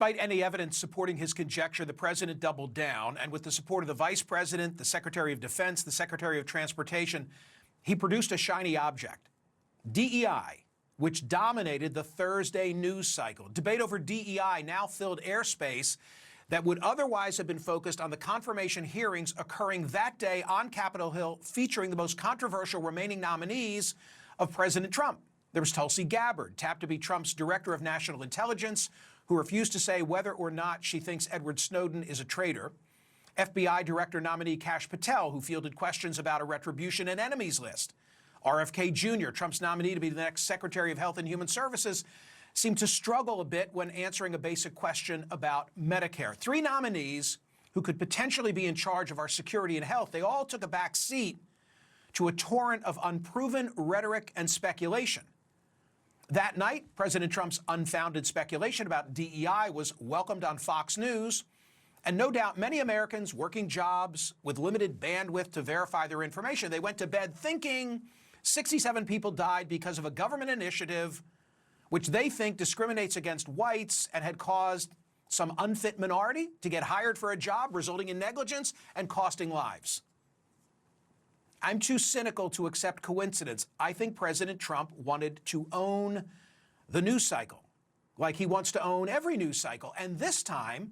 Despite any evidence supporting his conjecture, the president doubled down, and with the support of the vice president, the secretary of defense, the secretary of transportation, he produced a shiny object, DEI, which dominated the Thursday news cycle. Debate over DEI now filled airspace that would otherwise have been focused on the confirmation hearings occurring that day on Capitol Hill, featuring the most controversial remaining nominees of President Trump. There was Tulsi Gabbard, tapped to be Trump's director of national intelligence, who refused to say whether or not she thinks Edward Snowden is a traitor. FBI Director nominee Kash Patel, who fielded questions about a retribution and enemies list. RFK Jr., Trump's nominee to be the next Secretary of Health and Human Services, seemed to struggle a bit when answering a basic question about Medicare. Three nominees who could potentially be in charge of our security and health. They all took a back seat to a torrent of unproven rhetoric and speculation. That night, President Trump's unfounded speculation about DEI was welcomed on Fox News, and no doubt many Americans working jobs with limited bandwidth to verify their information, they went to bed thinking 67 people died because of a government initiative which they think discriminates against whites and had caused some unfit minority to get hired for a job, resulting in negligence and costing lives. I'm too cynical to accept coincidence. I think President Trump wanted to own the news cycle, like he wants to own every news cycle. And this time,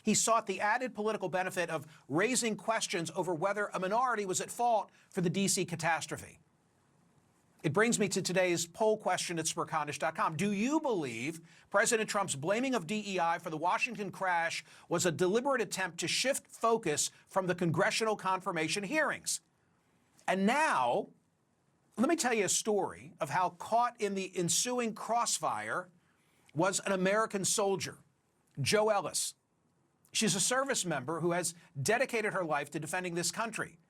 he sought the added political benefit of raising questions over whether a minority was at fault for the D.C. catastrophe. It brings me to today's poll question at SMERCONISH.com. Do you believe President Trump's blaming of DEI for the Washington crash was a deliberate attempt to shift focus from the congressional confirmation hearings? And now, let me tell you a story of how caught in the ensuing crossfire was an American soldier, Jo Ellis. She's a service member who has dedicated her life to defending this country.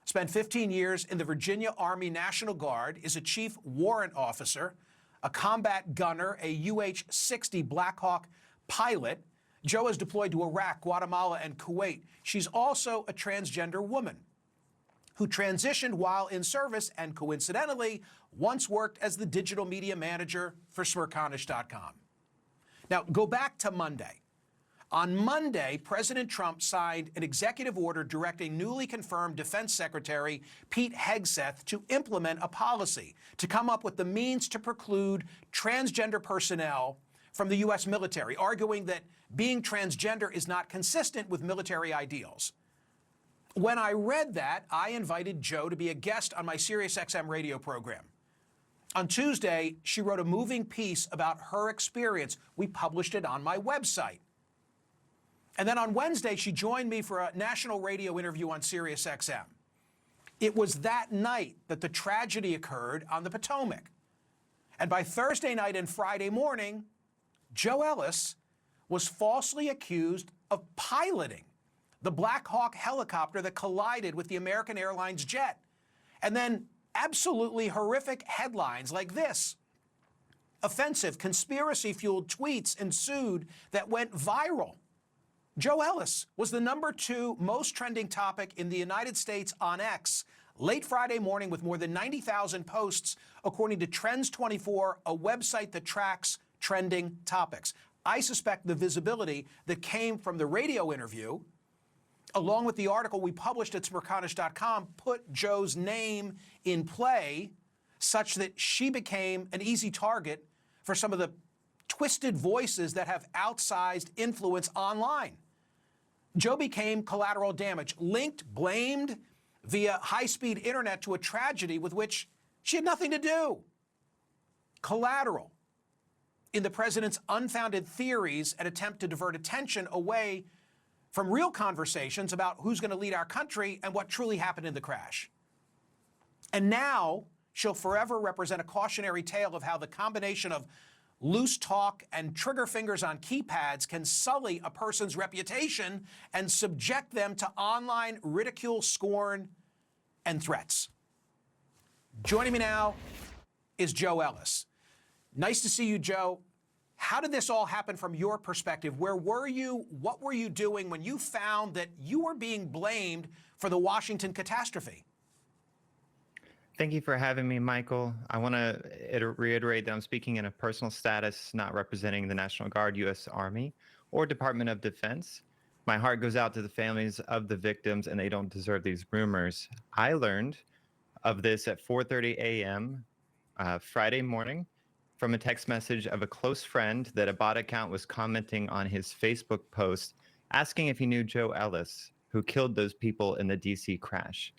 Spent 15 years in the Virginia Army National Guard, is a chief warrant officer, a combat gunner, a UH-60 Black Hawk pilot. Jo is deployed to Iraq, Guatemala, and Kuwait. She's also a transgender woman who transitioned while in service and coincidentally once worked as the digital media manager for SMERCONISH.com. Now, go back to Monday. On Monday, President Trump signed an executive order directing newly confirmed Defense Secretary Pete Hegseth to implement a policy to come up with the means to preclude transgender personnel from the U.S. military, arguing that being transgender is not consistent with military ideals. When I read that, I invited Jo to be a guest on my SiriusXM radio program. On Tuesday, she wrote a moving piece about her experience. We published it on my website. And then on Wednesday, she joined me for a national radio interview on SiriusXM. It was that night that the tragedy occurred on the Potomac. And by Thursday night and Friday morning, Jo Ellis was falsely accused of piloting the Black Hawk helicopter that collided with the American Airlines jet. And then absolutely horrific headlines like this. Offensive, conspiracy-fueled tweets ensued that went viral. Jo Ellis was the #2 most trending topic in the United States on X late Friday morning with more than 90,000 posts, according to Trends24, a website that tracks trending topics. I suspect the visibility that came from the radio interview, along with the article we published at SMERCONISH.com, put Jo's name in play such that she became an easy target for some of the twisted voices that have outsized influence online. Jo became collateral damage, linked, blamed via high-speed internet to a tragedy with which she had nothing to do. Collateral in the president's unfounded theories and attempt to divert attention away from real conversations about who's going to lead our country and what truly happened in the crash. And now she'll forever represent a cautionary tale of how the combination of loose talk and trigger fingers on keypads can sully a person's reputation and subject them to online ridicule, scorn, and threats. Joining me now is Jo Ellis. Nice to see you, Jo. How did this all happen from your perspective? Where were you? What were you doing when you found that you were being blamed for the Washington catastrophe? Thank you for having me, Michael. I want to reiterate that I'm speaking in a personal status, not representing the National Guard, U.S. Army, or Department of Defense. My heart goes out to the families of the victims, and they don't deserve these rumors. I learned of this at 4:30 a.m. Friday morning from a text message of a close friend that a bot account was commenting on his Facebook post asking if he knew Joe Ellis, who killed those people in the DC crash.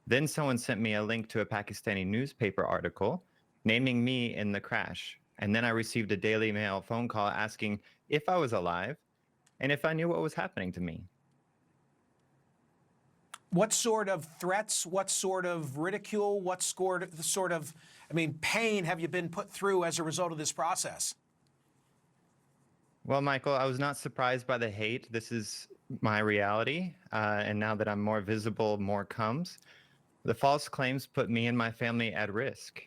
Then someone sent me a link to a Pakistani newspaper article naming me in the crash. And then I received a Daily Mail phone call asking if I was alive and if I knew what was happening to me. What sort of threats, what sort of ridicule, what sort of, pain have you been put through as a result of this process? Well, Michael, I was not surprised by the hate. This is my reality. And now that I'm more visible, more comes. The false claims put me and my family at risk.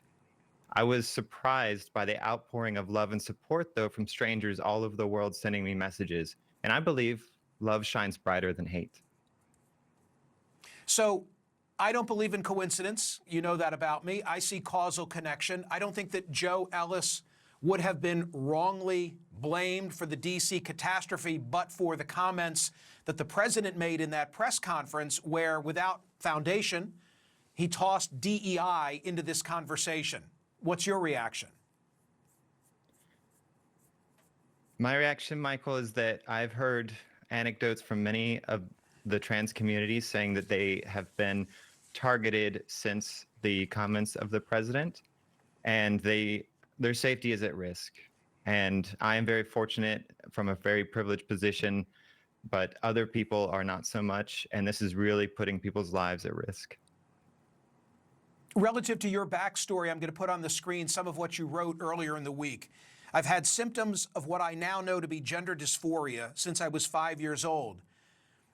I was surprised by the outpouring of love and support, though, from strangers all over the world sending me messages. And I believe love shines brighter than hate. So I don't believe in coincidence. You know that about me. I see causal connection. I don't think that Joe Ellis would have been wrongly blamed for the D.C. catastrophe, but for the comments that the president made in that press conference where, without foundation, he tossed DEI into this conversation. What's your reaction? My reaction, Michael, is that I've heard anecdotes from many of the trans communities saying that they have been targeted since the comments of the president, and their safety is at risk. And I am very fortunate from a very privileged position, but other people are not so much, and this is really putting people's lives at risk. Relative to your backstory, I'm going to put on the screen some of what you wrote earlier in the week. I've had symptoms of what I now know to be gender dysphoria since I was 5 years old.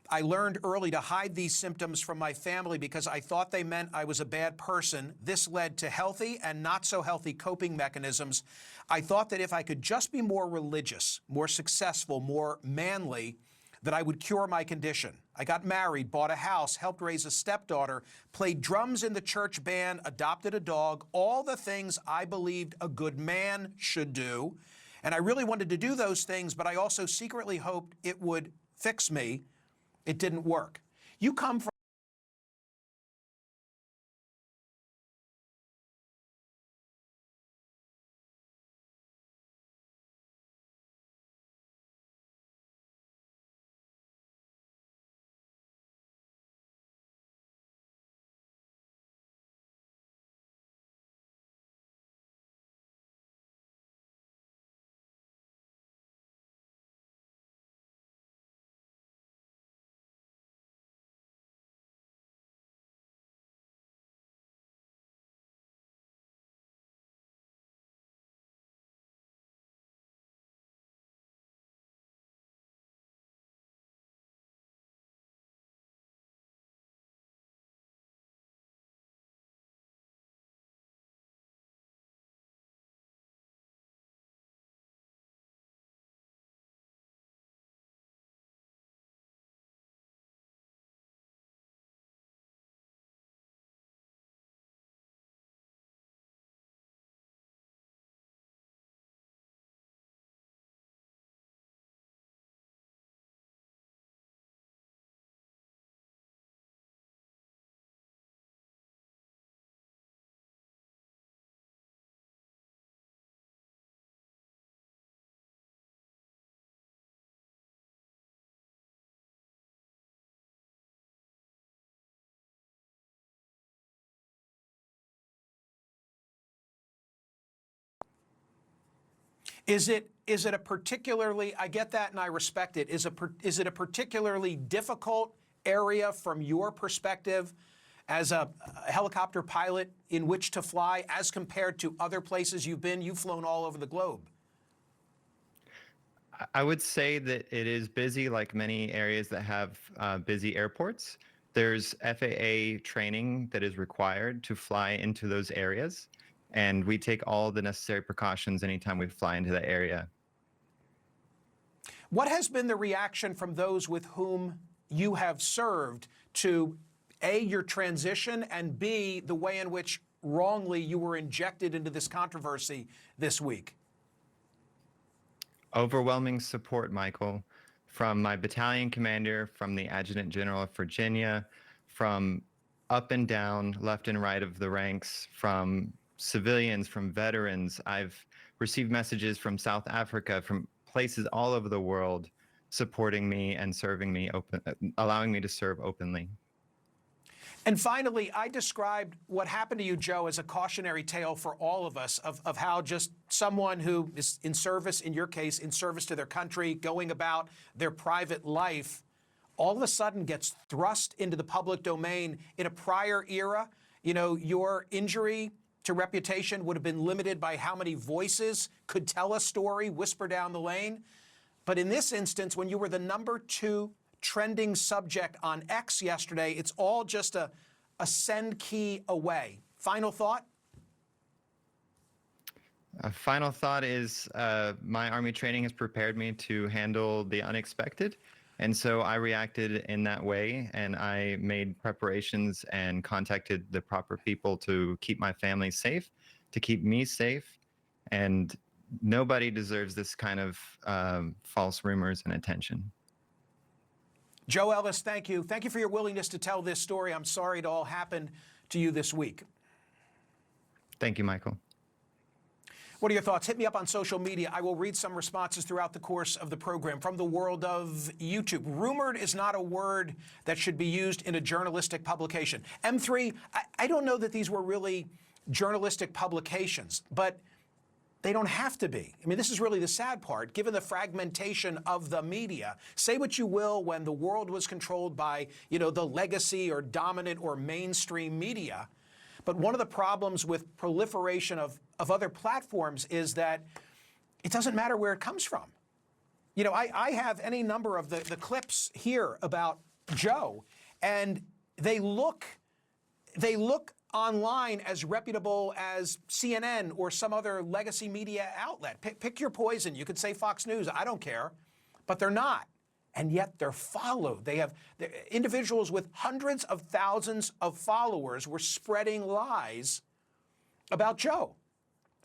I learned early to hide these symptoms from my family because I thought they meant I was a bad person. This led to healthy and not so healthy coping mechanisms. I thought that if I could just be more religious, more successful, more manly, that I would cure my condition. I got married, bought a house, helped raise a stepdaughter, played drums in the church band, adopted a dog, all the things I believed a good man should do. And I really wanted to do those things, but I also secretly hoped it would fix me. It didn't work. You come from Is it a particularly, I get that and I respect it, is it a particularly difficult area from your perspective as a helicopter pilot in which to fly as compared to other places you've been? You've flown all over the globe. I would say that it is busy, like many areas that have busy airports. There's FAA training that is required to fly into those areas, and we take all the necessary precautions anytime we fly into that area. What has been the reaction from those with whom you have served to A, your transition, and B, the way in which wrongly you were injected into this controversy this week? Overwhelming support, Michael, from my battalion commander, from the Adjutant General of Virginia, from up and down, left and right of the ranks, from civilians, from veterans. I've received messages from South Africa, from places all over the world, supporting me and serving me, allowing me to serve openly. And finally, I described what happened to you, Joe, as a cautionary tale for all of us of how just someone who is in service, in your case, in service to their country, going about their private life, all of a sudden gets thrust into the public domain. In a prior era, you know, your injury to reputation would have been limited by how many voices could tell a story, whisper down the lane. But in this instance, when you were the #2 trending subject on X yesterday, it's all just a send key away. Final thought? A final thought is my Army training has prepared me to handle the unexpected. And so I reacted in that way, and I made preparations and contacted the proper people to keep my family safe, to keep me safe. And nobody deserves this kind of false rumors and attention. Joe Ellis, thank you. Thank you for your willingness to tell this story. I'm sorry it all happened to you this week. Thank you, Michael. What are your thoughts? Hit me up on social media. I will read some responses throughout the course of the program. From the world of YouTube, rumored is not a word that should be used in a journalistic publication. M3, I don't know that these were really journalistic publications, but they don't have to be. I mean, this is really the sad part, given the fragmentation of the media. Say what you will, when the world was controlled by, you know, the legacy or dominant or mainstream media. But one of the problems with proliferation of other platforms is that it doesn't matter where it comes from. You know, I have any number of the clips here about Joe, and they look online as reputable as CNN or some other legacy media outlet. Pick your poison. You could say Fox News. I don't care. But they're not. And yet they're followed. They have individuals with hundreds of thousands of followers were spreading lies about Joe.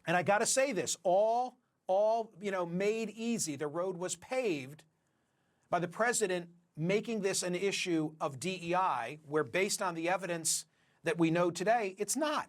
And I got to say this, all made easy. The road was paved by the president making this an issue of DEI, where based on the evidence that we know today, it's not.